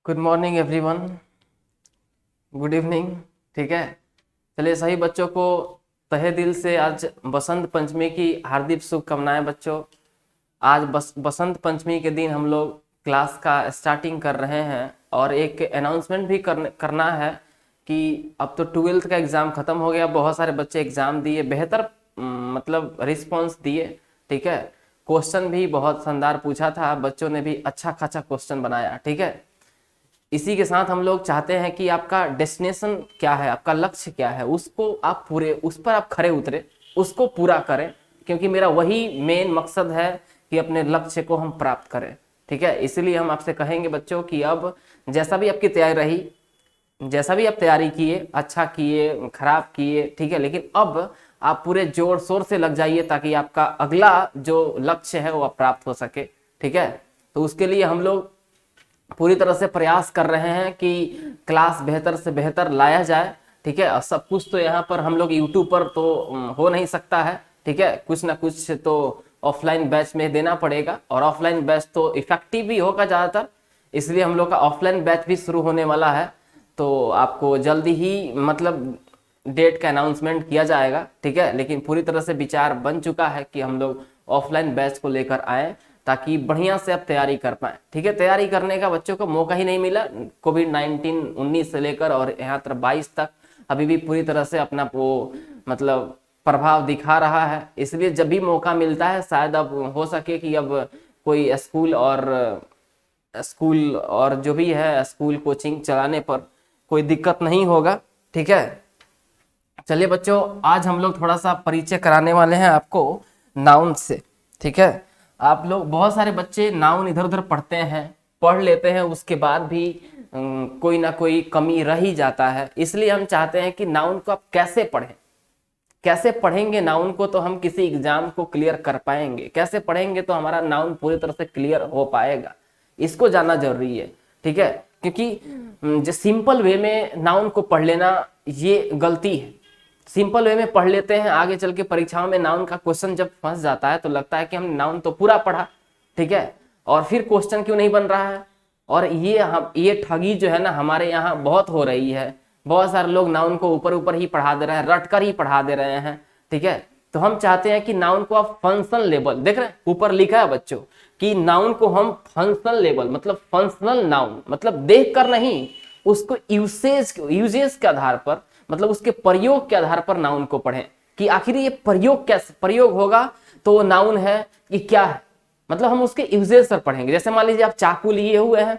Good morning everyone. Good evening. ठीक है, चलिए सभी बच्चों को तहे दिल से आज बसंत पंचमी की हार्दिक शुभकामनाएं। बच्चों, आज बसंत पंचमी के दिन हम लोग क्लास का स्टार्टिंग कर रहे हैं और एक अनाउंसमेंट भी करना है कि अब तो ट्वेल्थ का एग्ज़ाम ख़त्म हो गया। बहुत सारे बच्चे एग्ज़ाम दिए, बेहतर मतलब रिस्पॉन्स दिए। ठीक है, क्वेश्चन भी बहुत शानदार पूछा था, बच्चों ने भी अच्छा खासा क्वेश्चन बनाया। ठीक है, इसी के साथ हम लोग चाहते हैं कि आपका डेस्टिनेशन क्या है, आपका लक्ष्य क्या है, उसको आप पूरे उस पर आप खरे उतरे, उसको पूरा करें, क्योंकि मेरा वही मेन मकसद है कि अपने लक्ष्य को हम प्राप्त करें। ठीक है, इसलिए हम आपसे कहेंगे बच्चों कि अब जैसा भी आपकी तैयारी रही, जैसा भी आप तैयारी किए, अच्छा किए खराब किए, ठीक है, लेकिन अब आप पूरे जोर शोर से लग जाइए ताकि आपका अगला जो लक्ष्य है वो प्राप्त हो सके। ठीक है, तो उसके लिए हम लोग पूरी तरह से प्रयास कर रहे हैं कि क्लास बेहतर से बेहतर लाया जाए। ठीक है, और सब कुछ तो यहाँ पर हम लोग यूट्यूब पर तो हो नहीं सकता है। ठीक है, कुछ ना कुछ तो ऑफलाइन बैच में देना पड़ेगा और ऑफलाइन बैच तो इफेक्टिव भी होगा ज़्यादातर, इसलिए हम लोग का ऑफलाइन बैच भी शुरू होने वाला है। तो आपको जल्दी ही मतलब डेट का अनाउंसमेंट किया जाएगा। ठीक है, लेकिन पूरी तरह से विचार बन चुका है कि हम लोग ऑफलाइन बैच को लेकर आए ताकि बढ़िया से आप तैयारी कर पाए। ठीक है, तैयारी करने का बच्चों को मौका ही नहीं मिला। कोविड-19 19 से लेकर और यहाँ तक 22 तक अभी भी पूरी तरह से अपना वो मतलब प्रभाव दिखा रहा है, इसलिए जब भी मौका मिलता है शायद अब हो सके कि अब कोई स्कूल और जो भी है स्कूल कोचिंग चलाने पर कोई दिक्कत नहीं होगा। ठीक है, चलिए बच्चों, आज हम लोग थोड़ा सा परिचय कराने वाले हैं आपको नाउन से। ठीक है, आप लोग बहुत सारे बच्चे नाउन इधर उधर पढ़ते हैं, पढ़ लेते हैं, उसके बाद भी कोई ना कोई कमी रह ही जाता है। इसलिए हम चाहते हैं कि नाउन को आप कैसे पढ़ें, कैसे पढ़ेंगे नाउन को तो हम किसी एग्जाम को क्लियर कर पाएंगे, कैसे पढ़ेंगे तो हमारा नाउन पूरी तरह से क्लियर हो पाएगा, इसको जानना जरूरी है। ठीक है, क्योंकि जो सिंपल वे में नाउन को पढ़ लेना ये गलती है। सिंपल वे में पढ़ लेते हैं, आगे चल के परीक्षाओं में नाउन का क्वेश्चन जब फंस जाता है तो लगता है कि हमने नाउन तो पूरा पढ़ा, ठीक है, और फिर क्वेश्चन क्यों नहीं बन रहा है। और ये ठगी जो है ना हमारे यहाँ बहुत हो रही है। बहुत सारे लोग नाउन को ऊपर ऊपर ही पढ़ा दे रहे हैं, रट कर ही पढ़ा दे रहे हैं। ठीक है, तो हम चाहते हैं कि नाउन को आप फंक्शनल लेवल, देख रहे हैं ऊपर लिखा है बच्चों कि नाउन को हम फंक्शनल लेवल मतलब फंक्शनल नाउन मतलब देख कर नहीं, उसको यूजेस के आधार पर मतलब उसके प्रयोग के आधार पर नाउन को पढ़ें कि आखिर ये प्रयोग कैसे प्रयोग होगा तो वो नाउन है कि क्या है, मतलब हम उसके यूजेस पर पढ़ेंगे। जैसे मान लीजिए आप चाकू लिए हुए हैं,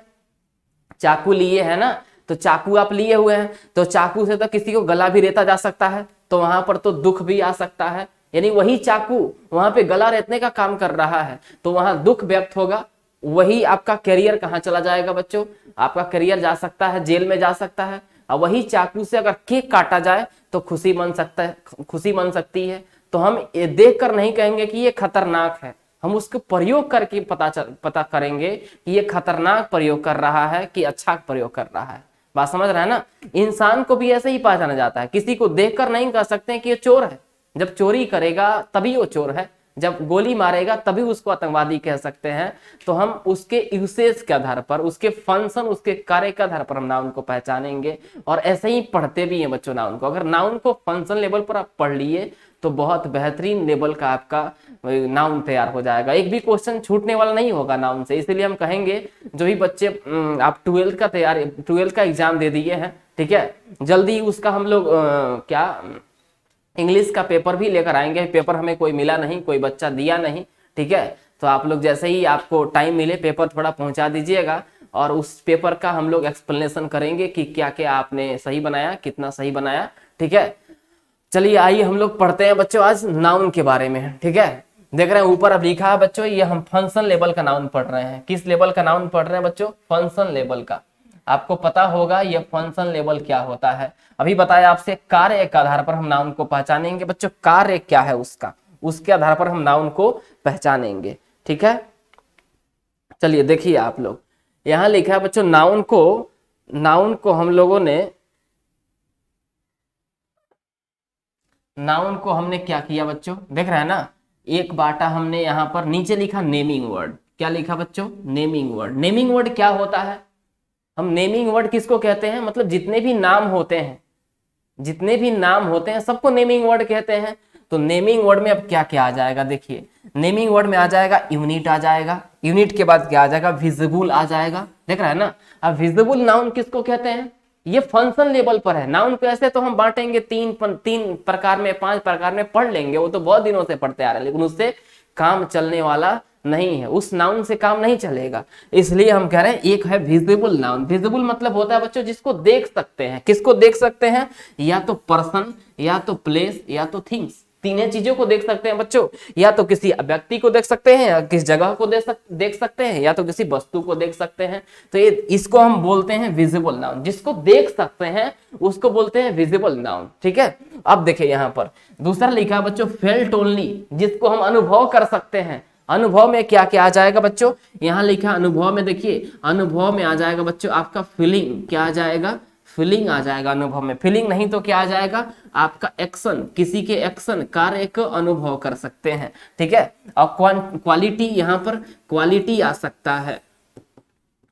चाकू लिए है ना, तो चाकू आप लिए हुए हैं तो चाकू से तो किसी को गला भी रेता जा सकता है, तो वहां पर तो दुख भी आ सकता है। यानी वही चाकू वहां पे गला रेतने का काम कर रहा है तो वहां दुख व्यक्त होगा। वही आपका करियर कहाँ चला जाएगा बच्चों, आपका करियर जा सकता है, जेल में जा सकता है। और वही चाकू से अगर केक काटा जाए तो खुशी बन सकता है, खुशी बन सकती है। तो हम ये देख कर नहीं कहेंगे कि ये खतरनाक है, हम उसको प्रयोग करके पता करेंगे कि ये खतरनाक प्रयोग कर रहा है कि अच्छा प्रयोग कर रहा है। बात समझ रहा है ना। इंसान को भी ऐसे ही पहचाना जाता है, किसी को देखकर नहीं कह सकते कि ये चोर है। जब चोरी करेगा तभी वो चोर है, जब गोली मारेगा तभी उसको आतंकवादी कह सकते हैं। तो हम उसके यूसेज के आधार पर, उसके फंक्शन, उसके कार्य के आधार पर हम नाउन को पहचानेंगे। और ऐसे ही पढ़ते भी हैं बच्चों नाउन को। अगर नाउन को फंक्शन लेवल पर आप पढ़ लिए तो बहुत बेहतरीन लेवल का आपका नाउन तैयार हो जाएगा, एक भी क्वेश्चन छूटने वाला नहीं होगा नाउन से। इसलिए हम कहेंगे जो भी बच्चे आप ट्वेल्थ का एग्जाम दे दिए हैं, ठीक है, जल्दी उसका हम लोग क्या इंग्लिश का पेपर भी लेकर आएंगे। पेपर हमें कोई मिला नहीं, कोई बच्चा दिया नहीं, ठीक है, तो आप लोग जैसे ही आपको टाइम मिले पेपर थोड़ा पहुंचा दीजिएगा और उस पेपर का हम लोग एक्सप्लेनेशन करेंगे कि क्या क्या आपने सही बनाया, कितना सही बनाया। ठीक है, चलिए आइए हम लोग पढ़ते हैं बच्चों आज नाउन के बारे में। ठीक है, देख रहे हैं ऊपर अब लिखा है बच्चों, ये हम फंक्शन लेवल का नाउन पढ़ रहे हैं। किस लेवल का नाउन पढ़ रहे हैं बच्चों? फंक्शन लेवल का। आपको पता होगा ये फंक्शन लेवल क्या होता है। अभी बताया आपसे कार्य के आधार पर हम नाउन को पहचानेंगे बच्चों, कार्य क्या है उसका, उसके आधार पर हम नाउन को पहचानेंगे। ठीक है, चलिए देखिए आप लोग, यहां लिखा है बच्चों नाउन को हम लोगों ने नाउन को हमने क्या किया बच्चों, देख रहे हैं ना, एक बाटा हमने यहां पर नीचे लिखा नेमिंग वर्ड। क्या लिखा बच्चों? Naming word. नेमिंग वर्ड क्या होता है? हम नेमिंग वर्ड किसको कहते हैं, मतलब जितने भी नाम होते हैं, जितने भी नाम होते हैं सबको नेमिंग वर्ड कहते हैं। तो नेमिंग वर्ड में अब क्या क्या आ जाएगा, देखिए नेमिंग वर्ड में आ जाएगा यूनिट आ जाएगा, यूनिट के बाद क्या आ जाएगा, विजिबल आ जाएगा, देख रहा है ना। अब विजिबल नाउन किसको कहते हैं, ये फंक्शन लेवल पर है। नाउन को ऐसे तो हम बांटेंगे तीन प्रकार में, 5 प्रकार में पढ़ लेंगे, वो तो बहुत दिनों से पढ़ते आ रहे हैं, लेकिन उससे काम चलने वाला नहीं है, उस नाउन से काम नहीं चलेगा। इसलिए हम कह रहे हैं एक है विजिबल नाउन। विजिबल मतलब होता है बच्चों जिसको देख सकते हैं। किसको देख सकते हैं, या तो पर्सन, या तो प्लेस, या तो थिंग्स, तीनों चीजों को देख सकते हैं बच्चों। या तो किसी व्यक्ति को देख सकते हैं, या किस जगह को देख सकते हैं, या तो किसी वस्तु को देख सकते हैं। तो ये इसको हम बोलते हैं विजिबल नाउन। जिसको देख सकते हैं उसको बोलते हैं विजिबल नाउन, ठीक है। अब देखिए यहाँ पर दूसरा लिखा बच्चों फेल्ट ओनली, जिसको हम अनुभव कर सकते हैं। अनुभव में क्या क्या आ जाएगा बच्चों, यहाँ लिखा अनुभव में, देखिए अनुभव में आ जाएगा बच्चों आपका फीलिंग, क्या आ जाएगा, फीलिंग आ जाएगा अनुभव में। फीलिंग नहीं तो क्या आ जाएगा आपका एक्शन, किसी के एक्शन कार्य को अनुभव कर सकते हैं, ठीक है। और क्वालिटी, यहाँ पर क्वालिटी आ सकता है,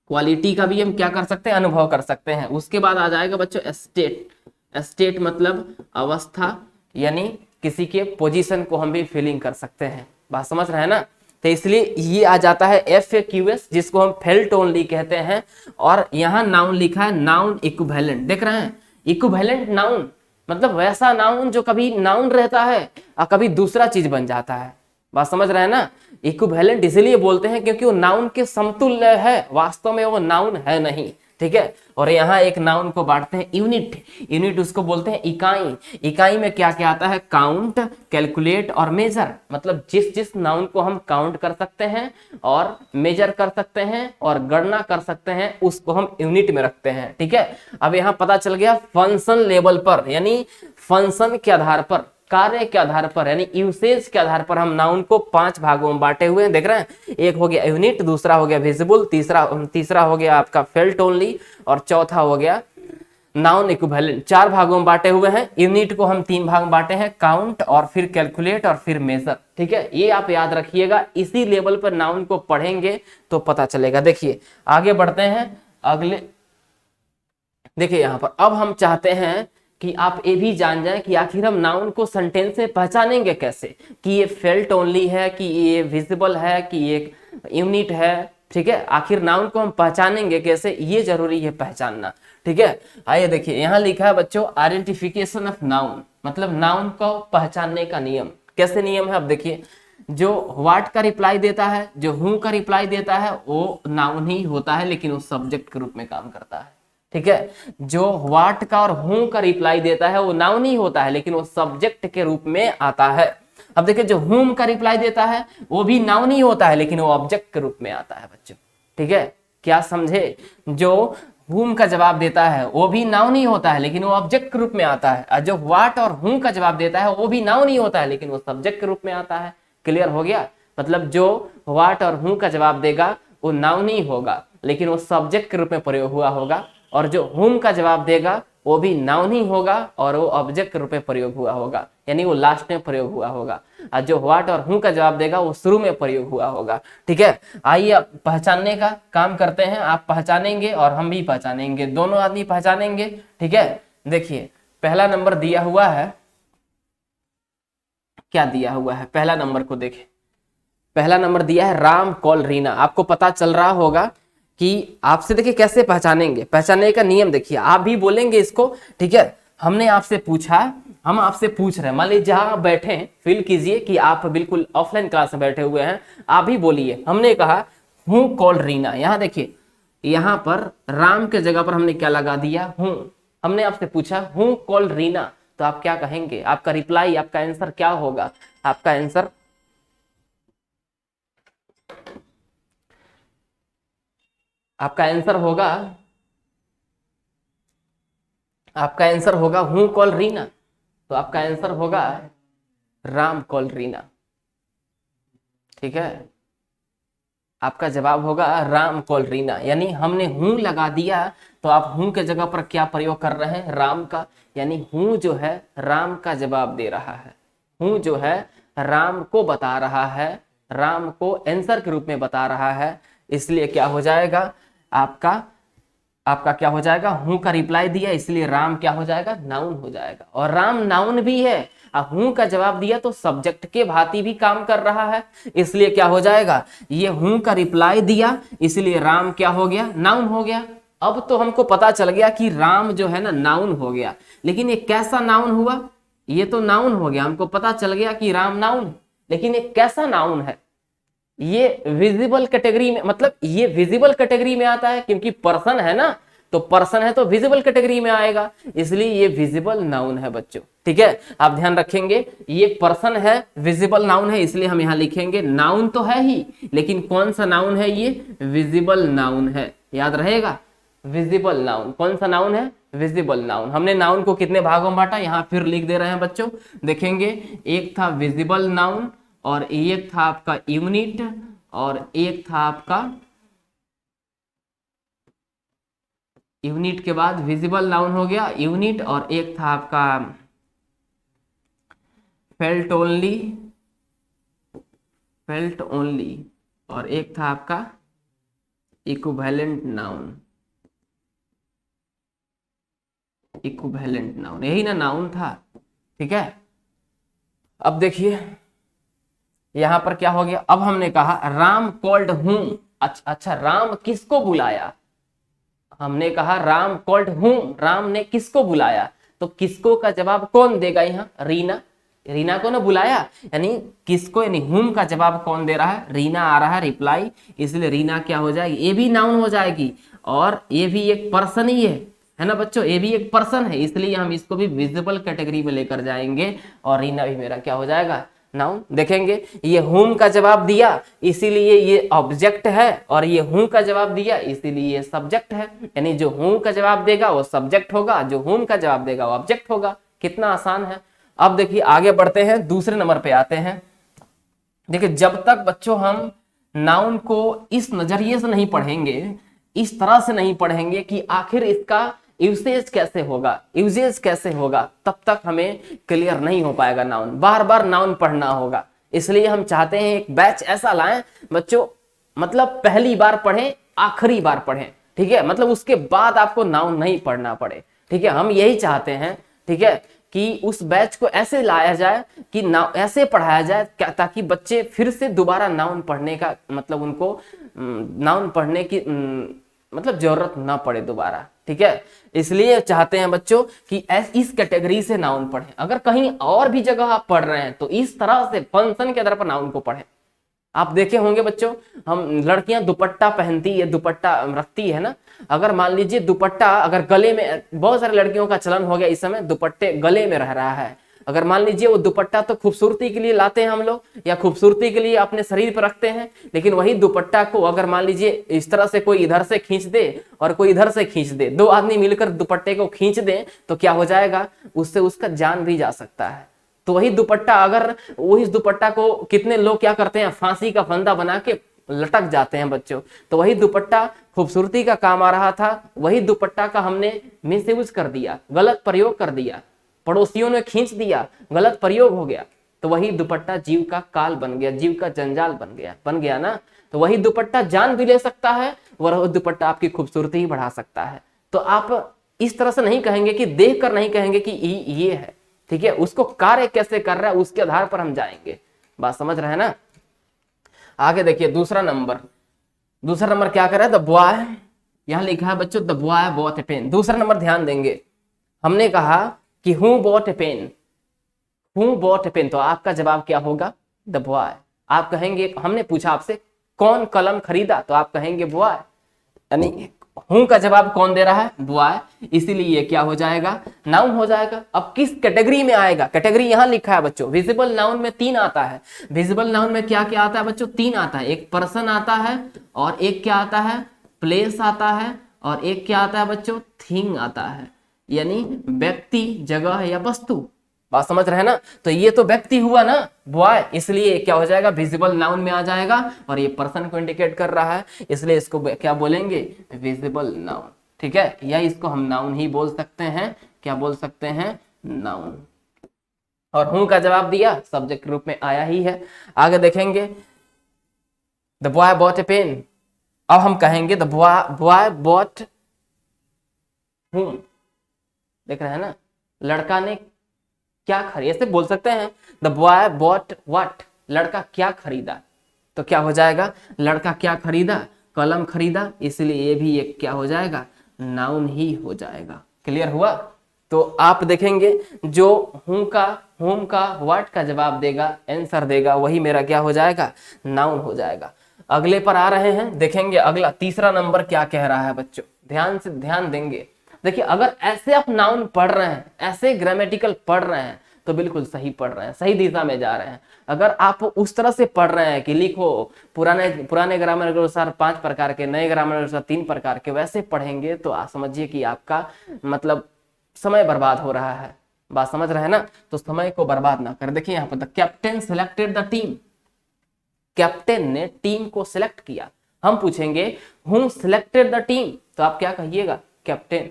क्वालिटी का भी हम क्या कर सकते हैं, अनुभव कर सकते हैं। उसके बाद आ जाएगा बच्चों स्टेट, स्टेट मतलब अवस्था, यानी किसी के पोजीशन को हम भी फीलिंग कर सकते हैं, बात समझ रहे हैं ना। तो इसलिए ये आ जाता है FAQS, जिसको हम फेल्ट ओनली कहते हैं। और यहाँ नाउन लिखा है नाउन इक्विवेलेंट, देख रहे हैं, इक्विवेलेंट नाउन मतलब वैसा नाउन जो कभी नाउन रहता है और कभी दूसरा चीज बन जाता है, बात समझ रहे हैं ना। इक्विवेलेंट इसलिए बोलते हैं क्योंकि वो नाउन के समतुल्य है, वास्तव में वो नाउन है नहीं, ठीक है। और यहाँ एक नाउन को बांटते हैं यूनिट, यूनिट उसको बोलते हैं इकाई। इकाई में क्या क्या आता है, काउंट, कैलकुलेट और मेजर, मतलब जिस जिस नाउन को हम काउंट कर सकते हैं और मेजर कर सकते हैं और गणना कर सकते हैं उसको हम यूनिट में रखते हैं, ठीक है। अब यहाँ पता चल गया फंक्शन लेवल पर, यानी फंक्शन के आधार पर, कार्य के आधार पर, यानी यूसेज के आधार पर हम नाउन को 5 भागों में बांटे हुए हैं, देख रहे हैं। एक हो गया यूनिट, दूसरा हो गया विजिबल, तीसरा हो गया आपका फेल्ट ओनली, और चौथा हो गया नाउन इक्विवेलेंट। 4 भागों में बांटे हुए हैं। यूनिट को हम 3 भाग में बांटे हैं, काउंट और फिर कैलकुलेट और फिर मेजर, ठीक है। ये आप याद रखिएगा, इसी लेवल पर नाउन को पढ़ेंगे तो पता चलेगा। देखिए आगे बढ़ते हैं अगले, देखिए यहाँ पर अब हम चाहते हैं कि आप ये भी जान जाएं कि आखिर हम नाउन को सेंटेंस से पहचानेंगे कैसे, कि ये फेल्ट ओनली है, कि ये विजिबल है, कि ये यूनिट है, ठीक है। आखिर नाउन को हम पहचानेंगे कैसे, ये जरूरी है पहचानना, ठीक है। आइए देखिए यहाँ लिखा है बच्चों आइडेंटिफिकेशन ऑफ नाउन, मतलब नाउन को पहचानने का नियम। कैसे नियम है, अब देखिए जो व्हाट का रिप्लाई देता है, जो हु का रिप्लाई देता है, वो नाउन ही होता है, लेकिन वो सब्जेक्ट के रूप में काम करता है, ठीक है। जो व्हाट का और हु का रिप्लाई देता है वो नाउन ही होता है, लेकिन वो सब्जेक्ट के रूप में आता है। अब देखिए जो हुम का रिप्लाई देता है वो भी नाउन ही होता है, लेकिन वो ऑब्जेक्ट के रूप में आता है बच्चों, ठीक है। क्या समझे, जो हुम का जवाब देता है वो भी नाउन ही होता है, लेकिन वो ऑब्जेक्ट के रूप में आता है। और जो व्हाट और हु का जवाब देता है वो भी नाउन ही होता है, लेकिन वो सब्जेक्ट के रूप में आता है। क्लियर हो गया, मतलब जो व्हाट और हु का जवाब देगा वो नाउन ही होगा, लेकिन वो सब्जेक्ट के रूप में प्रयोग हुआ होगा। और जो हुम का जवाब देगा वो भी नाउन ही होगा और वो ऑब्जेक्ट के रूप में प्रयोग हुआ होगा, यानी वो लास्ट में प्रयोग हुआ होगा। और जो व्हाट और हु का जवाब देगा वो शुरू में प्रयोग हुआ होगा, ठीक है। आइए पहचानने का काम करते हैं, आप पहचानेंगे और हम भी पहचानेंगे, दोनों आदमी पहचानेंगे, ठीक है। देखिए पहला नंबर दिया हुआ है, क्या दिया हुआ है, पहला नंबर को देखें। पहला नंबर दिया है राम कॉल रीना। आपको पता चल रहा होगा कि आपसे देखिए कैसे पहचानेंगे, पहचानने का नियम देखिए, आप भी बोलेंगे इसको, ठीक है। हमने आपसे पूछा, हम आपसे पूछ रहे हैं, मान लीजिए जहां बैठे फील कीजिए कि आप बिल्कुल ऑफलाइन क्लास में बैठे हुए हैं, आप भी बोलिए। हमने कहा हूं कॉल रीना, यहाँ देखिए यहाँ पर राम के जगह पर हमने क्या लगा दिया, हूं। हमने आपसे पूछा हूं कॉल रीना, तो आप क्या कहेंगे, आपका रिप्लाई, आपका आंसर क्या होगा, आपका आंसर होगा, आपका आंसर होगा हूं कॉल रीना, तो आपका आंसर होगा राम कॉल रीना, ठीक है। आपका जवाब होगा राम कॉल रीना, यानी हमने हूं लगा दिया, तो आप हूं के जगह पर क्या प्रयोग कर रहे हैं, राम का, यानी हूं जो है राम का जवाब दे रहा है, हूं जो है राम को बता रहा है, राम को आंसर के रूप में बता रहा है। इसलिए क्या हो जाएगा आपका आपका क्या हो जाएगा, हूं का रिप्लाई दिया इसलिए राम क्या हो जाएगा, नाउन हो जाएगा। और राम नाउन भी है, अब हूं का जवाब दिया तो सब्जेक्ट के भांति भी काम कर रहा है, इसलिए क्या हो जाएगा, ये हूं का रिप्लाई दिया इसलिए राम क्या हो गया, नाउन हो गया। अब तो हमको पता चल गया कि राम जो है ना नाउन हो गया, लेकिन ये कैसा नाउन हुआ, ये तो नाउन हो गया, हमको पता चल गया कि राम नाउन, लेकिन ये कैसा नाउन है, ये विजिबल कैटेगरी में, मतलब ये विजिबल कैटेगरी में आता है क्योंकि पर्सन है ना, तो पर्सन है तो विजिबल कैटेगरी में आएगा, इसलिए ये विजिबल नाउन है बच्चों। ठीक है, आप ध्यान रखेंगे, ये पर्सन है, विजिबल नाउन है, इसलिए हम यहां लिखेंगे नाउन तो है ही, लेकिन कौन सा नाउन है, ये विजिबल नाउन है, याद रहेगा, विजिबल नाउन। कौन सा नाउन है, विजिबल नाउन। हमने नाउन को कितने भागों में बांटा, यहां फिर लिख दे रहे हैं बच्चों, देखेंगे, एक था विजिबल नाउन, और एक था आपका यूनिट, और एक था आपका यूनिट के बाद विजिबल नाउन हो गया यूनिट, और एक था आपका फेल्ट ओनली, फेल्ट ओनली, और एक था आपका इक्विवेलेंट नाउन, इक्विवेलेंट नाउन, यही ना नाउन था। ठीक है, अब देखिए यहां पर क्या हो गया, अब हमने कहा राम कॉल्ड हूं, अच्छा राम किसको बुलाया, हमने कहा राम कॉल्ड हूं, राम ने किसको बुलाया, तो किसको का जवाब कौन देगा, यहाँ रीना, रीना को ना बुलाया, यानी किसको, यानी हुम का जवाब कौन दे रहा है, रीना आ रहा है रिप्लाई, इसलिए रीना क्या हो जाएगी, ये भी नाउन हो जाएगी, और ये भी एक पर्सन ही है ना बच्चों, ये भी एक पर्सन है, इसलिए हम इसको भी विजिबल कैटेगरी में लेकर जाएंगे, और रीना भी मेरा क्या हो जाएगा, नाउन। देखेंगे ये हुम का जवाब दिया इसीलिए ये ऑब्जेक्ट है, और ये हूं का जवाब दिया इसीलिए ये सब्जेक्ट है, यानी जो हूं का जवाब देगा वो सब्जेक्ट होगा, जो हुम का जवाब देगा वो ऑब्जेक्ट होगा। कितना आसान है। अब देखिए आगे बढ़ते हैं, दूसरे नंबर पे आते हैं। देखिए जब तक बच्चों हम नाउन को इस नजरिए से नहीं पढ़ेंगे, इस तरह से नहीं पढ़ेंगे कि आखिर इसका यूसेज कैसे होगा, यूजेज कैसे होगा, तब तक हमें क्लियर नहीं हो पाएगा नाउन, बार बार नाउन पढ़ना होगा। इसलिए हम चाहते हैं एक बैच ऐसा लाएं बच्चों, मतलब पहली बार पढ़ें आखिरी बार पढ़ें, ठीक है, मतलब उसके बाद आपको नाउन नहीं पढ़ना पड़े। ठीक है, हम यही चाहते हैं, ठीक है, कि उस बैच को ऐसे लाया जाए कि ऐसे पढ़ाया जाए ताकि बच्चे फिर से दोबारा नाउन पढ़ने का, मतलब उनको नाउन पढ़ने की मतलब जरूरत ना पड़े दोबारा। ठीक है, इसलिए चाहते हैं बच्चों कि इस कैटेगरी से नाउन पढ़ें। अगर कहीं और भी जगह आप पढ़ रहे हैं तो इस तरह से फंक्शन के आधार पर नाउन को पढ़ें। आप देखे होंगे बच्चों, हम लड़कियां दुपट्टा पहनती है, दुपट्टा रखती है ना, अगर मान लीजिए दुपट्टा अगर गले में, बहुत सारे लड़कियों का चलन हो गया इस समय दुपट्टे गले में रह रहा है, अगर मान लीजिए वो दुपट्टा तो खूबसूरती के लिए लाते हैं हम लोग, या खूबसूरती के लिए अपने शरीर पर रखते हैं, लेकिन वही दुपट्टा को अगर मान लीजिए इस तरह से कोई इधर से खींच दे और कोई इधर से खींच दे, दो आदमी मिलकर दुपट्टे को खींच दे तो क्या हो जाएगा, उससे उसका जान भी जा सकता है। तो वही दुपट्टा, अगर वही दुपट्टा को कितने लोग क्या करते हैं, फांसी का फंदा बना के लटक जाते हैं बच्चों, तो वही दुपट्टा खूबसूरती का काम आ रहा था, वही दुपट्टा का हमने मिसयूज कर दिया, गलत प्रयोग कर दिया, पड़ोसियों ने खींच दिया, गलत प्रयोग हो गया, तो वही दुपट्टा जीव का काल बन गया, जीव का जंजाल बन गया ना। तो वही दुपट्टा जान भी ले सकता है, वह दुपट्टा आपकी खूबसूरती ही बढ़ा सकता है। तो आप इस तरह से नहीं कहेंगे कि देख कर नहीं कहेंगे कि ये है, ठीक है, उसको कार्य कैसे कर रहा है उसके आधार पर हम जाएंगे। बात समझ रहे हैं ना। आगे देखिए दूसरा नंबर क्या कर रहा है, द बॉय, यहां लिखा है बच्चों the boy bought a pen. दूसरा नंबर ध्यान देंगे, हमने कहा कि who bought a pen, who bought a pen, तो आपका जवाब क्या होगा, द बॉय। आप कहेंगे, हमने पूछा आपसे कौन कलम खरीदा, तो आप कहेंगे बॉय, यानी हूं का जवाब कौन दे रहा है, बॉय, इसीलिए ये क्या हो जाएगा, नाउन हो जाएगा। अब किस कैटेगरी में आएगा, कैटेगरी यहां लिखा है बच्चों, विजिबल नाउन में 3 आता है। विजिबल नाउन में क्या क्या आता है बच्चों, 3 आता है, एक पर्सन आता है, और एक क्या आता है, प्लेस आता है, और एक क्या आता है बच्चों, थिंग आता है, यानी व्यक्ति, जगह या वस्तु। बात समझ रहे हैं ना। तो ये तो व्यक्ति हुआ ना बॉय, इसलिए क्या हो जाएगा, विजिबल नाउन में आ जाएगा, और ये पर्सन को इंडिकेट कर रहा है, इसलिए इसको क्या बोलेंगे, विजिबल नाउन। ठीक है, या इसको हम नाउन ही बोल सकते हैं, क्या बोल सकते हैं, नाउन। और हूं का जवाब दिया, सब्जेक्ट रूप में आया ही है। आगे देखेंगे, the boy bought a pen. अब हम कहेंगे द बॉय बॉट whom, देख रहे हैं ना, लड़का ने क्या खरीदा, ऐसे बोल सकते हैं द बॉय बॉट व्हाट, लड़का क्या खरीदा, तो क्या हो जाएगा, लड़का क्या खरीदा, कलम खरीदा, इसलिए ये भी एक क्या हो जाएगा, नाउन ही हो जाएगा। क्लियर हुआ। तो आप देखेंगे जो होम का व्हाट का जवाब देगा, आंसर देगा, वही मेरा क्या हो जाएगा, नाउन हो जाएगा। अगले पर आ रहे हैं, देखेंगे अगला तीसरा नंबर क्या कह रहा है बच्चों, ध्यान से ध्यान देंगे। देखिए अगर ऐसे आप नाउन पढ़ रहे हैं, ऐसे ग्रामेटिकल पढ़ रहे हैं, तो बिल्कुल सही पढ़ रहे हैं, सही दिशा में जा रहे हैं। अगर आप उस तरह से पढ़ रहे हैं कि लिखो पुराने ग्रामर के अनुसार 5 प्रकार के, नए ग्रामर के अनुसार 3 प्रकार के, वैसे पढ़ेंगे तो आप समझिए कि आपका मतलब समय बर्बाद हो रहा है। बात समझ रहे हैं ना, तो समय को बर्बाद ना करें। देखिए यहाँ पर the captain selected the team, captain ने टीम को सिलेक्ट किया। हम पूछेंगे हु सिलेक्टेड द टीम, तो आप क्या कहिएगा, captain.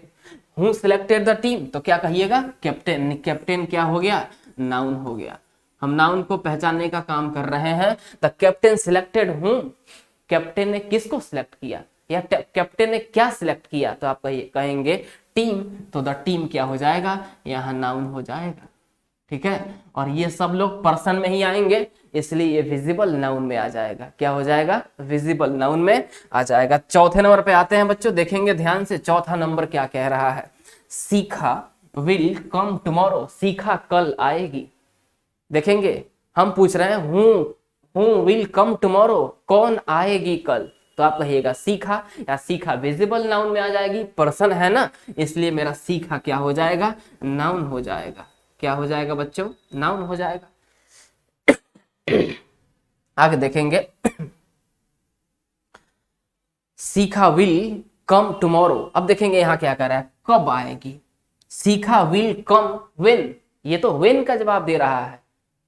Who selected the team, तो क्या कहिएगा, कैप्टन। कैप्टन क्या हो गया, नाउन हो गया। हम नाउन को पहचानने का काम कर रहे हैं। The captain selected who, captain ने किसको सिलेक्ट किया, या कैप्टन ने क्या सिलेक्ट किया, तो आप कहेंगे टीम, तो द टीम क्या हो जाएगा, यहाँ नाउन हो जाएगा। ठीक है, और ये सब लोग पर्सन में ही आएंगे, इसलिए ये विजिबल नाउन में आ जाएगा। क्या हो जाएगा, विजिबल नाउन में आ जाएगा। चौथे नंबर पे आते हैं बच्चों, देखेंगे ध्यान से चौथा नंबर क्या कह रहा है, सीखा विल कम टुमारो, सीखा कल आएगी। देखेंगे हम पूछ रहे हैं हु विल कम टुमारो, कौन आएगी कल, तो आप कहिएगा सीखा, या सीखा विजिबल नाउन में आ जाएगी, पर्सन है ना, इसलिए मेरा सीखा क्या हो जाएगा, नाउन हो जाएगा। क्या हो जाएगा बच्चों, नाउन हो जाएगा। आगे देखेंगे सीखा विल कम टुमारो। अब देखेंगे यहां क्या कर रहा है, कब आएगी, सीखा विल कम व्हेन, ये तो व्हेन का जवाब दे रहा है।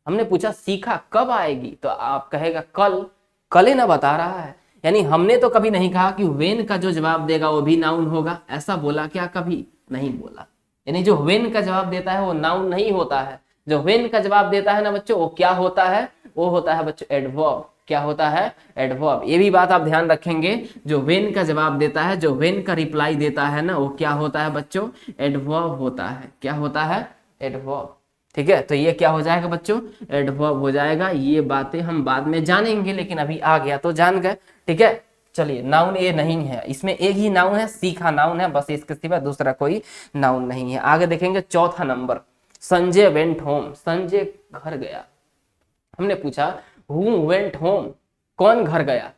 हमने पूछा सीखा कब आएगी, तो आप कहेगा कल, कल ही ना बता रहा है। यानी हमने तो कभी नहीं कहा कि व्हेन का जो जवाब देगा वो भी नाउन होगा, ऐसा बोला क्या, कभी नहीं बोला। यानी जो व्हेन का जवाब देता है वो नाउन नहीं होता है। जो व्हेन का जवाब देता है ना बच्चों, वो क्या होता है, वो होता है बच्चों एडवर्ब। क्या होता है, एडवर्ब। ये भी बात आप ध्यान रखेंगे, जो व्हेन का जवाब देता है, जो व्हेन का रिप्लाई देता है ना, वो क्या होता है बच्चों, एडवर्ब होता है। क्या होता है, एडवर्ब। ठीक है, तो ये क्या हो जाएगा बच्चों, एडवर्ब हो जाएगा। ये बातें हम बाद में जानेंगे, लेकिन अभी आ गया तो जान गए। ठीक है, चलिए नाउन ये नहीं है, इसमें एक ही नाउन है, सीखा नाउन है, बस इसके सिवा दूसरा कोई नाउन नहीं है। आगे देखेंगे चौथा number, Sanjay went home, Sanjay घर गया। हमने पूछा हु वेंट होम, कौन घर गया,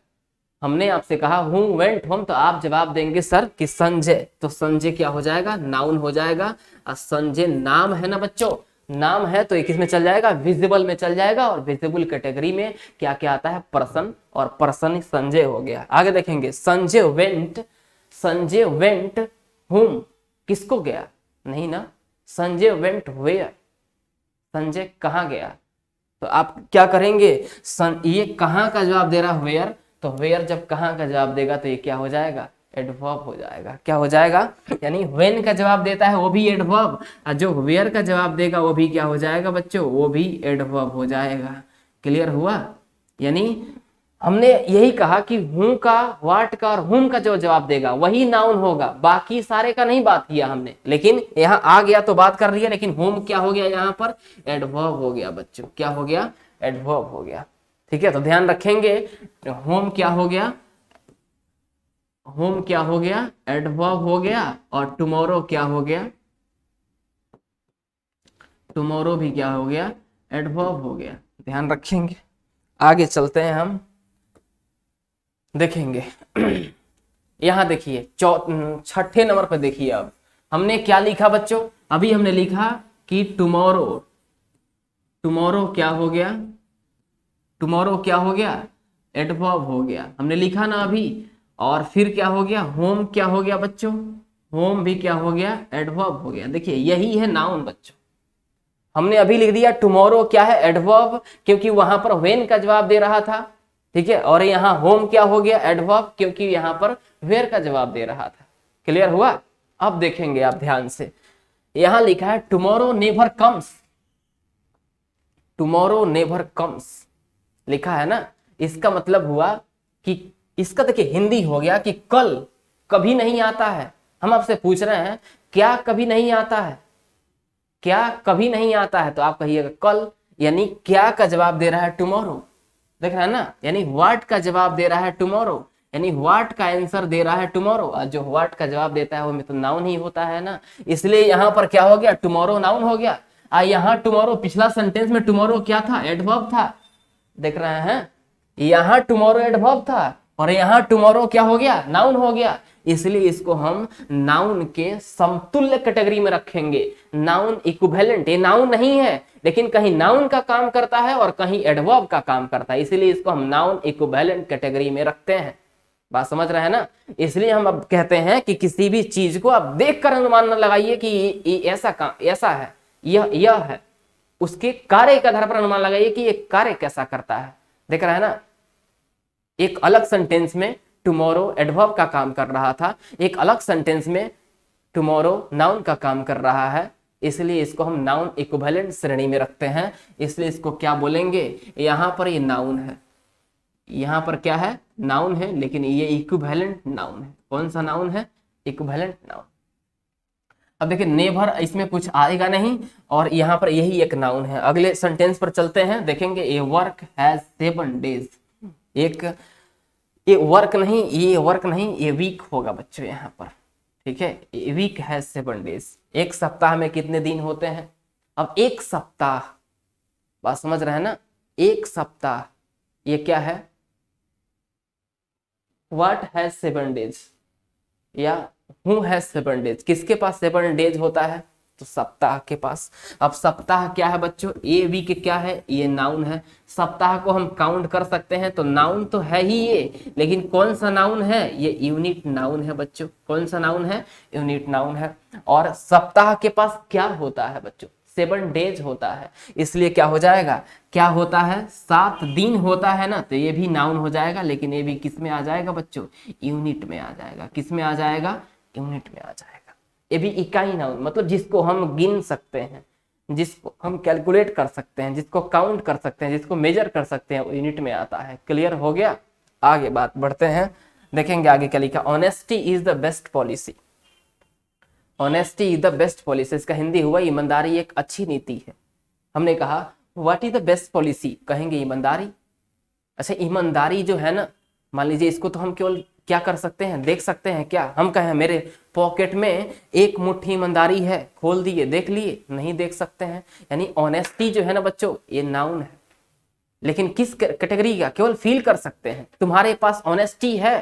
हमने आपसे कहा हु वेंट होम, तो आप जवाब देंगे सर कि संजय, तो संजय क्या हो जाएगा, नाउन हो जाएगा। और संजय नाम है ना बच्चों, नाम है तो किस में चल जाएगा, विजिबल में चल जाएगा। और विजिबल कैटेगरी में क्या क्या आता है, पर्सन, और पर्सन संजय हो गया। आगे देखेंगे संजय वेंट हुम, किसको गया, नहीं ना, संजय वेंट वेयर, संजय कहाँ गया। तो आप क्या करेंगे, ये कहाँ का जवाब दे रहा है, वेयर, तो वेयर जब कहाँ का जवाब देगा तो ये क्या हो जाएगा, एडवर्ब हो जाएगा। क्या हो जाएगा, यानी व्हेन का जवाब देता है वो भी एडवर्ब, और जो वेयर का जवाब देगा वो भी क्या हो जाएगा बच्चों, वो भी एडवर्ब हो जाएगा। क्लियर हुआ। यानी हमने यही कहा कि हूं का, व्हाट का और हुम का जो जवाब देगा वही नाउन होगा, बाकी सारे का नहीं बात किया हमने, लेकिन यहाँ आ गया तो बात कर रही है। लेकिन होम क्या हो गया, यहाँ पर एडवर्ब हो गया बच्चों। क्या हो गया, एडवर्ब हो गया। ठीक है, तो ध्यान रखेंगे, होम क्या हो गया, होम क्या हो गया, एडवर्ब हो गया। और टुमारो क्या हो गया, टुमारो भी क्या हो गया, एडवर्ब हो गया। ध्यान रखेंगे। आगे चलते हैं, हम देखेंगे यहां देखिए छठे नंबर पर देखिए। अब हमने क्या लिखा बच्चों, अभी हमने लिखा कि टुमारो, टुमारो क्या हो गया, टुमारो क्या हो गया, एडवर्ब हो गया, हमने लिखा ना अभी। और फिर क्या हो गया, होम क्या हो गया बच्चों, होम भी क्या हो गया, एडवर्ब हो गया। देखिए यही है नाउन बच्चों। हमने अभी लिख दिया टुमारो क्या है, एडवर्ब, क्योंकि वहां पर व्हेन का जवाब दे रहा था। ठीक है, और यहाँ होम क्या हो गया, एडवर्ब, क्योंकि यहाँ पर वेयर का जवाब दे रहा था। क्लियर हुआ। अब देखेंगे आप ध्यान से, यहां लिखा है tomorrow never comes, tomorrow never comes लिखा है ना। इसका मतलब हुआ कि इसका देखिए हिंदी हो गया कि कल कभी नहीं आता है। हम आपसे पूछ रहे हैं क्या कभी नहीं आता है? क्या कभी नहीं आता है? तो आप कहिएगा कल, यानी क्या का जवाब दे रहा है टुमारो, देख रहा है ना, यानी व्हाट का जवाब दे रहा है टुमारो, यानी व्हाट का आंसर दे रहा है टुमारो। और जो व्हाट का जवाब देता है वो में तो नाउन ही होता है ना, इसलिए यहाँ पर क्या हो गया, टुमारो नाउन हो गया। यहाँ टुमारो, पिछला सेंटेंस में टुमारो क्या था, एडवर्ब था, देख रहे हैं, यहाँ टुमारो एडवर्ब था और यहाँ टुमारो क्या हो गया, नाउन हो गया। इसलिए इसको हम नाउन के समतुल्य कैटेगरी में रखेंगे, नाउन इक्विवेलेंट। ये नाउन नहीं है, लेकिन कहीं नाउन का काम करता है और कहीं एडवर्ब का काम करता है, इसलिए इसको हम नाउन इक्विवेलेंट कैटेगरी में रखते हैं। बात समझ रहे हैं ना? इसलिए हम अब कहते हैं कि किसी भी चीज को आप देखकर अनुमान न लगाइए कि ये ऐसा काम, ऐसा है, यह है, उसके कार्य के आधार पर अनुमान लगाइए कि ये कार्य कैसा करता है। देख रहा है ना, एक अलग सेंटेंस में टुमारो एडवर्ब का काम कर रहा था, एक अलग सेंटेंस में टुमारो नाउन का काम कर रहा है, इसलिए इसको हम नाउन इक्विवेलेंट श्रेणी में रखते हैं। इसलिए इसको क्या बोलेंगे, यहां पर ये नाउन है, यहां पर क्या है, नाउन है, लेकिन ये इक्विवेलेंट नाउन है। कौन सा नाउन है, इक्विवेलेंट नाउन। अब देखिए नेवर, इसमें कुछ आएगा नहीं और यहां पर यही एक नाउन है। अगले सेंटेंस पर चलते हैं, देखेंगे ए वर्क हैज 7 डेज। एक ये वर्क नहीं, ये वर्क नहीं, ये वीक होगा बच्चों यहाँ पर, ठीक है, ए वीक हैज 7 डेज। एक सप्ताह में कितने दिन होते हैं? अब एक सप्ताह, बात समझ रहे हैं ना, एक सप्ताह ये क्या है, व्हाट हैज 7 डेज या हु हैज 7 डेज, किसके पास 7 डेज होता है, तो सप्ताह के पास। अब सप्ताह क्या है बच्चों, ए वीक क्या है, ये नाउन है। सप्ताह को हम काउंट कर सकते हैं, तो नाउन तो है ही ये, लेकिन कौन सा नाउन है, ये यूनिट नाउन है बच्चों। कौन सा नाउन है, यूनिट नाउन है। और सप्ताह के पास क्या होता है बच्चों, 7 डेज होता है, इसलिए क्या हो जाएगा, क्या होता है, 7 दिन होता है ना, तो ये भी नाउन हो जाएगा, लेकिन ये भी किस में आ जाएगा बच्चों, यूनिट में आ जाएगा। किस में आ जाएगा, यूनिट में आ जाएगा। ये भी इकाई नाउन, मतलब जिसको हम गिन सकते हैं, जिसको हम कैलकुलेट कर सकते हैं, जिसको काउंट कर सकते हैं, जिसको मेजर कर सकते हैं, वो यूनिट में आता है। क्लियर हो गया? आगे बात बढ़ते हैं, देखेंगे आगे क्या लिखा। Honesty is the best policy. Honesty is the best policy, इसका हिंदी हुआ ईमानदारी एक अच्छी नीति है। हमने कहा what is the best policy, कहेंगे ईमानदारी। अच्छा, ईमानदारी जो है ना, मान लीजिए इसको तो हम केवल क्या कर सकते हैं, देख सकते हैं क्या, हम कहें मेरे पॉकेट में एक मुट्ठी ईमानदारी है, खोल दिए देख लिए, नहीं देख सकते हैं। यानी ऑनेस्टी जो है ना बच्चों, ये नाउन है, लेकिन किस कैटेगरी का, केवल फील कर सकते हैं। तुम्हारे पास ऑनेस्टी है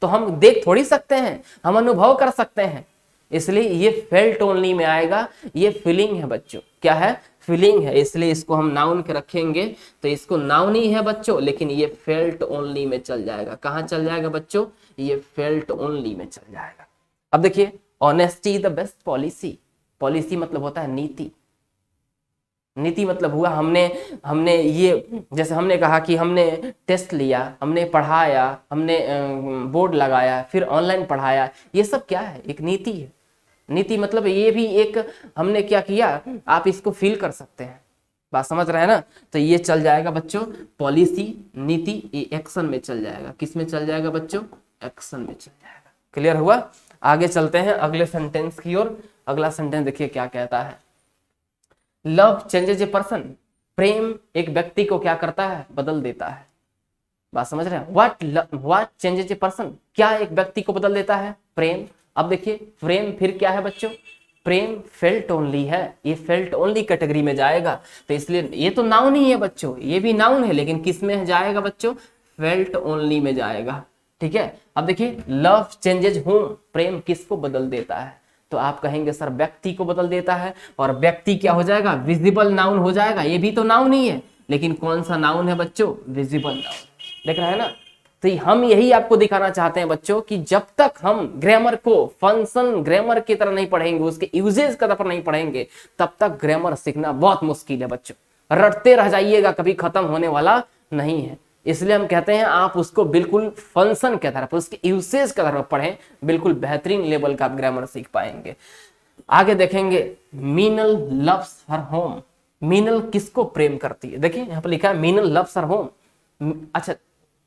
तो हम देख थोड़ी सकते हैं, हम अनुभव कर सकते हैं, इसलिए ये फेल्ट ओनली में आएगा। ये फीलिंग है बच्चों, क्या है, फीलिंग है, इसलिए इसको हम नाउन के रखेंगे, तो इसको नाउन ही है बच्चों, लेकिन ये फेल्ट ओनली में चल जाएगा। कहां चल जाएगा बच्चों, ये फेल्ट ओनली में चल जाएगा। अब देखिए, honesty the best policy, policy मतलब होता है नीति। नीति मतलब हुआ हमने ये, जैसे हमने कहा कि हमने टेस्ट लिया, हमने पढ़ाया, हमने बोर्ड लगाया, फिर ऑनलाइन पढ़ाया, ये सब क्या है, एक नीति है। नीति मतलब ये भी एक हमने क्या किया, आप इसको फील कर सकते हैं। बात समझ रहे हैं ना? तो ये चल जाएगा बच्चों, पॉलिसी नीति, ये एक्शन में चल जाएगा। किस में चल जाएगा बच्चों, एक्शन में चल जाएगा। क्लियर हुआ? आगे चलते हैं अगले सेंटेंस की ओर। अगला सेंटेंस देखिए क्या कहता है, लव चेंजेज ए पर्सन। प्रेम एक व्यक्ति को क्या करता है, बदल देता है। बात समझ रहे हैं? व्हाट चेंजेज ए पर्सन, क्या एक व्यक्ति को बदल देता है, प्रेम। अब देखिए प्रेम फिर क्या है बच्चों, प्रेम फेल्ट ओनली है, ये फेल्ट ओनली कैटेगरी में जाएगा, तो इसलिए ये तो नाउन ही है बच्चों, ये भी नाउन है, लेकिन किस में जाएगा बच्चों, फेल्ट ओनली में जाएगा। ठीक है, अब देखिए लव चेंजेज होम, प्रेम किसको बदल देता है, तो आप कहेंगे सर व्यक्ति को बदल देता है, और व्यक्ति क्या हो जाएगा, विजिबल नाउन हो जाएगा। ये भी तो नाउन ही है, लेकिन कौन सा नाउन है बच्चों, विजिबल नाउन। देख रहे हैं ना? तो हम यही आपको दिखाना चाहते हैं बच्चों कि जब तक हम ग्रामर को फंक्शन ग्रामर की तरह नहीं पढ़ेंगे, उसके यूजेज की तरफ नहीं पढ़ेंगे, तब तक ग्रामर सीखना बहुत मुश्किल है बच्चों। रटते रह जाइएगा, कभी खत्म होने वाला नहीं है। इसलिए हम कहते हैं आप उसको बिल्कुल फंक्शन के तरफ, उसके यूसेज के तरफ पढ़ें, बिल्कुल बेहतरीन लेवल का आप ग्रामर सीख पाएंगे। आगे देखेंगे, Meenal loves her home. Meenal किसको प्रेम करती है, देखिए यहाँ पर लिखा है मीनल लव्स हर होम। अच्छा,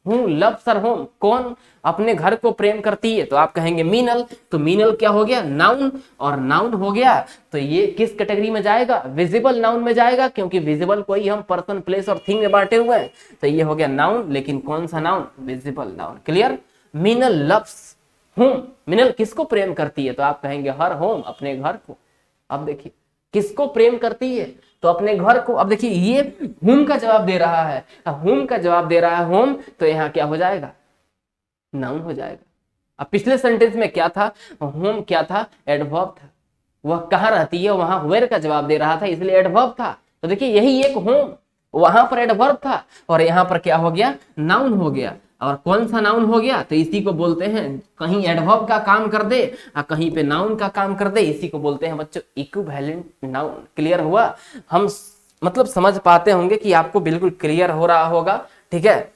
हु लव्स हर होम, कौन अपने घर को प्रेम करती है, तो आप कहेंगे मीनल। तो मीनल क्या हो गया, नाउन, और नाउन हो गया तो ये किस कैटेगरी में जाएगा, विजिबल नाउन में जाएगा, क्योंकि विजिबल को ही हम पर्सन, प्लेस और थिंग में बांटे हुए हैं। तो ये हो गया नाउन, लेकिन कौन सा noun, visible noun. Clear. Meenal loves home, Meenal किसको प्रेम करती है, तो आप कहेंगे हर होम, अपने घर को। अब देखिए किसको प्रेम करती है, तो अपने घर को। अब देखिए ये होम का जवाब दे रहा है, होम का जवाब दे रहा है होम, तो यहाँ क्या हो जाएगा, नाउन हो जाएगा। अब पिछले सेंटेंस में क्या था, होम क्या था, एडवर्ब था। वह कहाँ रहती है, वहां वेयर का जवाब दे रहा था, इसलिए एडवर्ब था। तो देखिए यही एक होम, वहां पर एडवर्ब था और यहाँ पर क्या हो गया, नाउन हो गया। और कौन सा नाउन हो गया, तो इसी को बोलते हैं, कहीं एडवर्ब का काम कर दे और कहीं पे नाउन का काम कर दे, इसी को बोलते हैं बच्चों इक्विवेलेंट नाउन। क्लियर हुआ। हम मतलब समझ पाते होंगे कि आपको बिल्कुल क्लियर हो रहा होगा। ठीक है,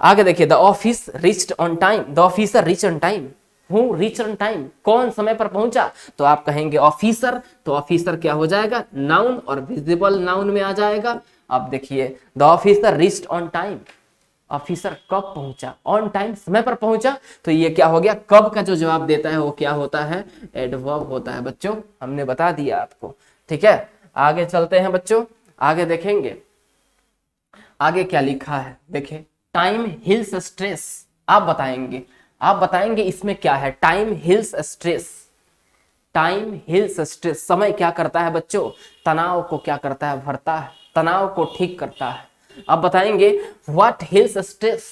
आगे देखिए, the office reached on time, the officer reach on time, who reach on time, कौन समय पर पहुंचा, तो आप कहेंगे ऑफिसर। तो ऑफिसर क्या हो जाएगा, नाउन और विजिबल नाउन में आ जाएगा। अब देखिए the officer reached on time, officer कब पहुंचा, ऑन टाइम, समय पर पहुंचा। तो ये क्या हो गया, कब का जो जवाब देता है वो क्या होता है, एडवर्ब होता है। बच्चों हमने बता दिया आपको। ठीक है, आगे चलते हैं बच्चों, आगे देखेंगे आगे क्या लिखा है। देखिए टाइम हिल्स स्ट्रेस, आप बताएंगे इसमें क्या है, time hills stress. Time hills stress, समय क्या करता है बच्चों, तनाव को क्या करता है, भरता है, तनाव को ठीक करता है। अब बताएंगे व्हाट हिल्स स्ट्रेस,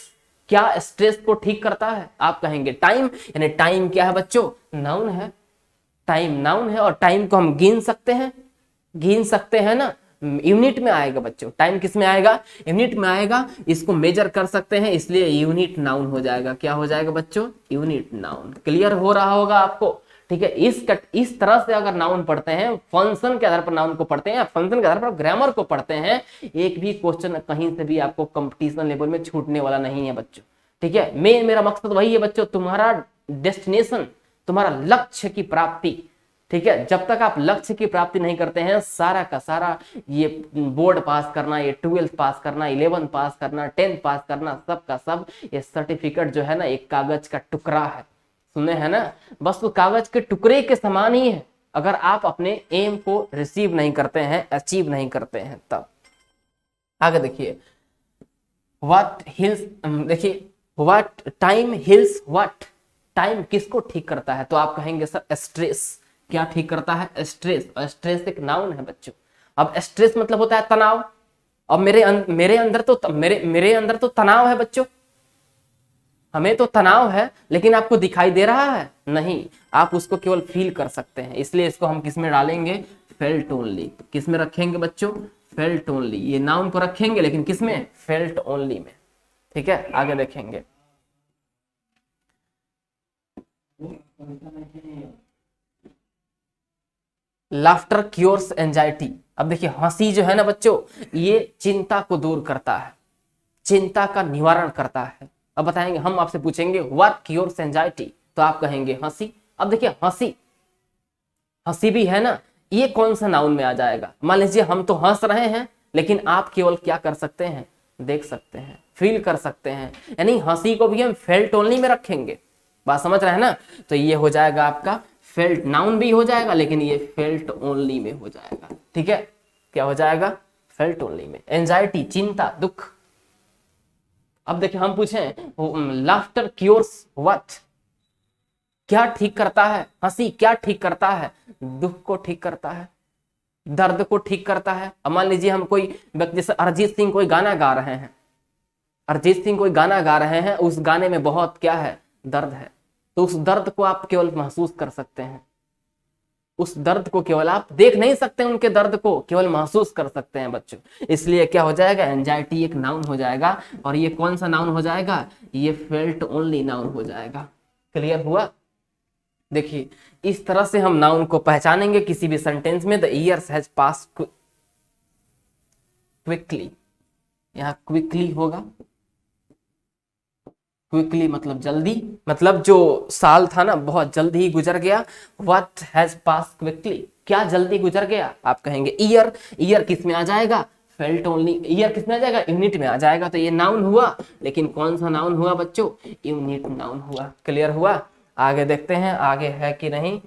क्या स्ट्रेस को ठीक करता है, आप कहेंगे टाइम। यानी टाइम क्या है बच्चों, नाउन है, टाइम नाउन है, और टाइम को हम गिन सकते हैं ना, यूनिट में आएगा बच्चों। टाइम किस में आएगा, यूनिट में आएगा, इसको मेजर कर सकते हैं, इसलिए यूनिट नाउन हो जाएगा। क्या हो जाएगा बच्चों, यूनिट नाउन। क्लियर हो रहा होगा आपको। ठीक है, इस तरह से अगर नाउन पढ़ते हैं, फंक्शन के आधार पर नाउन को पढ़ते हैं, फंक्शन के आधार पर ग्रामर को पढ़ते हैं, एक भी क्वेश्चन कहीं से भी आपको कंपटीशन लेवल में छूटने वाला नहीं है बच्चों। ठीक है, मेरा मकसद वही है बच्चों, तुम्हारा डेस्टिनेशन, तुम्हारा लक्ष्य की प्राप्ति। ठीक है, जब तक आप लक्ष्य की प्राप्ति नहीं करते हैं, सारा का सारा ये बोर्ड पास करना, ये 12th पास करना, 11 पास करना, 10th पास करना, सब का सब ये सर्टिफिकेट जो है ना, एक कागज का टुकड़ा है। सुने हैं ना, बस वो कागज के टुकड़े के समान ही है, अगर आप अपने एम को रिसीव नहीं करते हैं, अचीव नहीं करते हैं तब। आगे देखिए, व्हाट हिल्स, देखिए what time hills what, time किसको ठीक करता है, तो आप कहेंगे सर स्ट्रेस। क्या ठीक करता है, स्ट्रेस। और स्ट्रेस एक नाउन है बच्चों। अब स्ट्रेस मतलब होता है तनाव। अब मेरे अंदर तो तनाव है बच्चों, हमें तो तनाव है, लेकिन आपको दिखाई दे रहा है नहीं, आप उसको केवल फील कर सकते हैं, इसलिए इसको हम किस में डालेंगे, फेल्ट ओनली। किस में रखेंगे बच्चों, फेल्ट ओनली। ये नाउन को रखेंगे लेकिन किस में, फेल्ट ओनली में। ठीक है, आगे देखेंगे। Laughter cures anxiety. अब देखिए हंसी जो है ना बच्चों, ये चिंता को दूर करता है, चिंता का निवारण करता है। अब बताएंगे, हम आपसे पूछेंगे व्हाट क्योर्स एंजाइटी, तो आप कहेंगे हंसी। अब देखिए हंसी भी है ना, ये कौन सा नाउन में आ जाएगा। मान लीजिए हम तो हंस रहे हैं, लेकिन आप केवल क्या कर सकते हैं, देख सकते हैं, फील कर सकते हैं, यानी हंसी को भी हम फेल्ट ओनली में रखेंगे। बात समझ रहे हैं ना, तो ये हो जाएगा आपका फेल्ट, नाउन भी हो जाएगा लेकिन ये फेल्ट ओनली में हो जाएगा। ठीक है, क्या हो जाएगा, फेल्ट ओनली में। एंजाइटी चिंता, दुख। अब देखिए हम पूछें लाफ्टर क्योर्स व्हाट, क्या ठीक करता है, हंसी क्या ठीक करता है, दुख को ठीक करता है, दर्द को ठीक करता है। अब मान लीजिए हम कोई व्यक्ति, जैसे अरिजीत सिंह कोई गाना गा रहे हैं, उस गाने में बहुत क्या है, दर्द है, तो उस दर्द को आप केवल महसूस कर सकते हैं, उस दर्द को केवल आप देख नहीं सकते, उनके दर्द को केवल महसूस कर सकते हैं बच्चों। इसलिए क्या हो जाएगा, एंजाइटी एक नाउन हो जाएगा, और ये कौन सा नाउन हो जाएगा, ये फेल्ट ओनली नाउन हो जाएगा। क्लियर हुआ। देखिए इस तरह से हम नाउन को पहचानेंगे किसी भी सेंटेंस में। The years has passed quickly, यहां क्विकली होगा, क्विकली मतलब जल्दी, मतलब जो साल था ना बहुत जल्दी ही गुजर गया। व्हाट हैज पास्ड क्विकली, क्या जल्दी गुजर गया, आप कहेंगे ईयर। ईयर किस में आ जाएगा, फेल्ट ओनली, ईयर किसमें आ जाएगा, यूनिट में आ जाएगा, तो ये नाउन हुआ, लेकिन कौन सा नाउन हुआ बच्चों, यूनिट नाउन हुआ। क्लियर हुआ? आगे देखते हैं आगे है कि नहीं,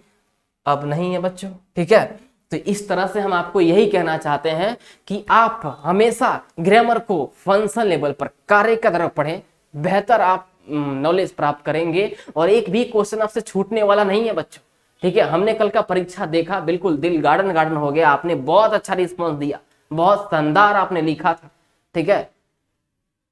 अब नहीं है बच्चों, ठीक है। तो इस तरह से हम आपको यही कहना चाहते हैं कि आप हमेशा ग्रामर को फंक्शन लेवल पर, कार्य की तरफ पढ़ें, बेहतर आप नॉलेज प्राप्त करेंगे और एक भी क्वेश्चन आपसे छूटने वाला नहीं है बच्चों, ठीक है। हमने कल का परीक्षा देखा, बिल्कुल दिल गार्डन गार्डन हो गया, आपने बहुत अच्छा रिस्पॉन्स दिया, बहुत शानदार आपने लिखा था, ठीक है।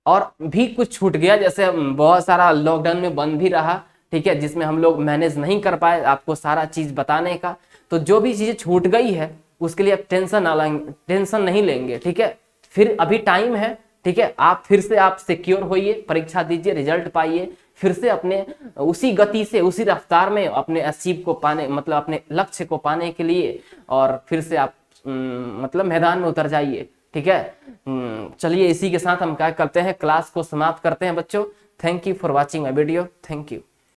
और भी कुछ छूट गया, जैसे बहुत सारा लॉकडाउन में बंद भी रहा, ठीक है, जिसमें हम लोग मैनेज नहीं कर पाए आपको सारा चीज बताने का। तो जो भी चीजें छूट गई है उसके लिए आप टेंशन नहीं लेंगे, ठीक है। फिर अभी टाइम है, ठीक है, आप फिर से आप सिक्योर होइए, परीक्षा दीजिए, रिजल्ट पाइए, फिर से अपने उसी गति से, उसी रफ्तार में अपने अचीव को पाने, मतलब अपने लक्ष्य को पाने के लिए, और फिर से आप मतलब मैदान में उतर जाइए, ठीक है। चलिए इसी के साथ हम क्या करते हैं, क्लास को समाप्त करते हैं बच्चों। Thank you for watching my video, thank you.